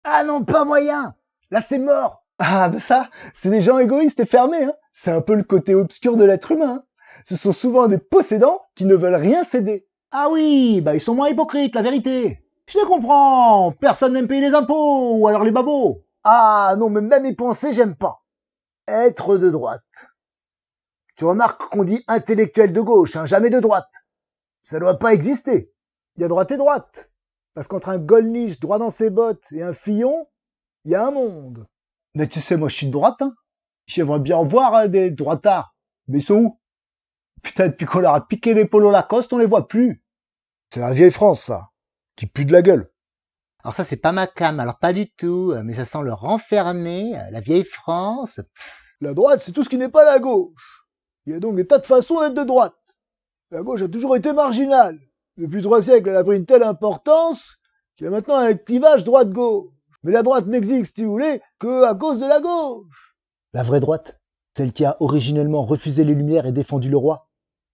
Ah non, pas moyen. Là, c'est mort. Ah, bah ça, c'est des gens égoïstes et fermés, hein. C'est un peu le côté obscur de l'être humain, hein. Ce sont souvent des possédants qui ne veulent rien céder. Ah oui, bah ils sont moins hypocrites, la vérité. Je les comprends. Personne n'aime payer les impôts, ou alors les babos. Ah non, mais même y penser, j'aime pas. Être de droite. Tu remarques qu'on dit intellectuel de gauche, hein, jamais de droite. Ça doit pas exister. Il y a droite et droite. Parce qu'entre un Gollnisch droit dans ses bottes et un Fillon, il y a un monde. Mais tu sais, moi, je suis de droite, hein. J'aimerais bien en voir hein, des droitards. Mais ils sont où? Putain, depuis qu'on leur a piqué les polos Lacoste, on les voit plus. C'est la vieille France, ça. Qui pue de la gueule. Alors ça, c'est pas ma cam, alors pas du tout, mais ça sent le renfermé, la vieille France. La droite, c'est tout ce qui n'est pas la gauche. Il y a donc des tas de façons d'être de droite. La gauche a toujours été marginale. Depuis 3 siècles, elle a pris une telle importance qu'il y a maintenant un clivage droite-gauche. Mais la droite n'existe, si vous voulez, que à cause de la gauche. La vraie droite, celle qui a originellement refusé les Lumières et défendu le roi,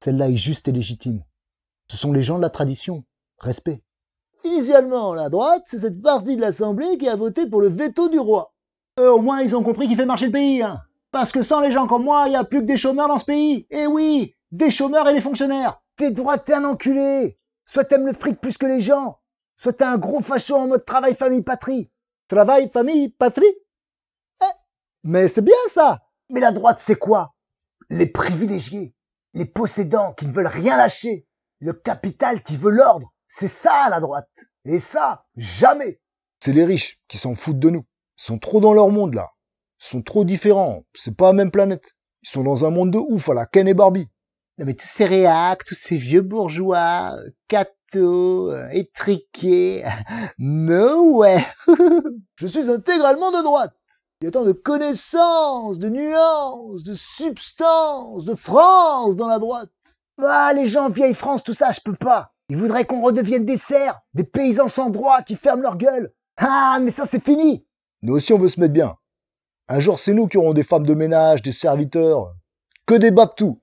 celle-là est juste et légitime. Ce sont les gens de la tradition. Respect. Initialement, la droite, c'est cette partie de l'Assemblée qui a voté pour le veto du roi. Au moins, ils ont compris qu'il fait marcher le pays. Hein. Parce que sans les gens comme moi, il n'y a plus que des chômeurs dans ce pays. Eh oui, des chômeurs et des fonctionnaires. T'es de droite, t'es un enculé. Soit t'aimes le fric plus que les gens, soit t'es un gros facho en mode travail, famille, patrie. Travail, famille, patrie. Mais c'est bien ça. Mais la droite, c'est quoi? Les privilégiés, les possédants qui ne veulent rien lâcher, le capital qui veut l'ordre. C'est ça la droite. Et ça, jamais. C'est les riches qui s'en foutent de nous. Ils sont trop dans leur monde, là. Ils sont trop différents. C'est pas la même planète. Ils sont dans un monde de ouf, à la Ken et Barbie. Non mais tous ces réacs, tous ces vieux bourgeois, cathos, étriqués, no way. Je suis intégralement de droite. Il y a tant de connaissances, de nuances, de substances, de France dans la droite. Ah, les gens vieille France, tout ça, je peux pas. Ils voudraient qu'on redevienne des serfs, des paysans sans droit qui ferment leur gueule. Ah, mais ça, c'est fini. Nous aussi, on veut se mettre bien. Un jour, c'est nous qui aurons des femmes de ménage, des serviteurs. Que des babtous.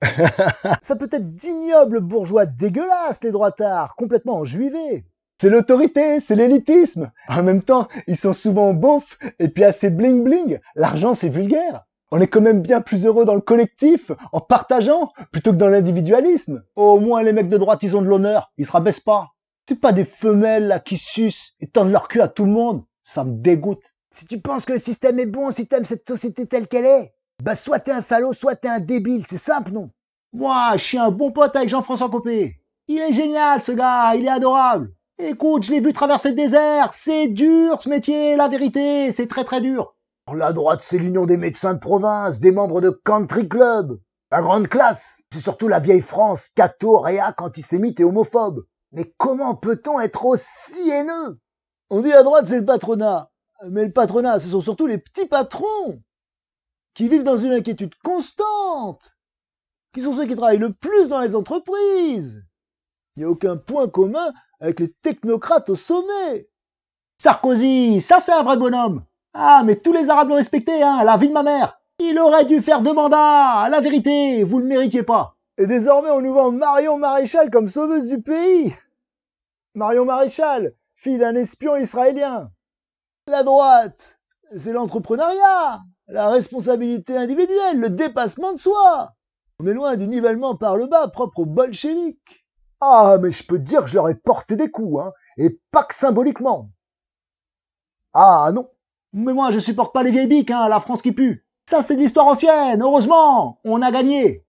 Ça peut être d'ignobles bourgeois dégueulasses, les droitards, complètement enjuivés. C'est l'autorité, c'est l'élitisme. En même temps, ils sont souvent beaufs et puis assez bling bling. L'argent, c'est vulgaire. On est quand même bien plus heureux dans le collectif, en partageant, plutôt que dans l'individualisme. Au moins, les mecs de droite, ils ont de l'honneur. Ils se rabaissent pas. C'est pas des femelles, là, qui sucent et tendent leur cul à tout le monde. Ça me dégoûte. Si tu penses que le système est bon, si t'aimes cette société telle qu'elle est, bah soit t'es un salaud, soit t'es un débile. C'est simple, non? Moi, je suis un bon pote avec Jean-François Copé. Il est génial, ce gars. Il est adorable. Écoute, je l'ai vu traverser le désert. C'est dur, ce métier, la vérité. C'est très, très dur. La droite, c'est l'union des médecins de province, des membres de country club. La grande classe, c'est surtout la vieille France, catho, réac, antisémite et homophobe. Mais comment peut-on être aussi haineux? On dit la droite, c'est le patronat. Mais le patronat, ce sont surtout les petits patrons qui vivent dans une inquiétude constante, qui sont ceux qui travaillent le plus dans les entreprises. Il n'y a aucun point commun avec les technocrates au sommet. Sarkozy, ça c'est un vrai bonhomme. Ah, mais tous les Arabes le respectaient, hein, la vie de ma mère. Il aurait dû faire 2 mandats, la vérité, vous ne le méritiez pas. Et désormais, on nous vend Marion Maréchal comme sauveuse du pays. Marion Maréchal, fille d'un espion israélien. La droite, c'est l'entrepreneuriat, la responsabilité individuelle, le dépassement de soi. On est loin du nivellement par le bas propre aux bolcheviks. Ah, mais je peux te dire que je leur ai porté des coups, hein, et pas que symboliquement. Ah non. Mais moi, je supporte pas les vieilles biques, hein, la France qui pue. Ça, c'est de l'histoire ancienne, heureusement, on a gagné.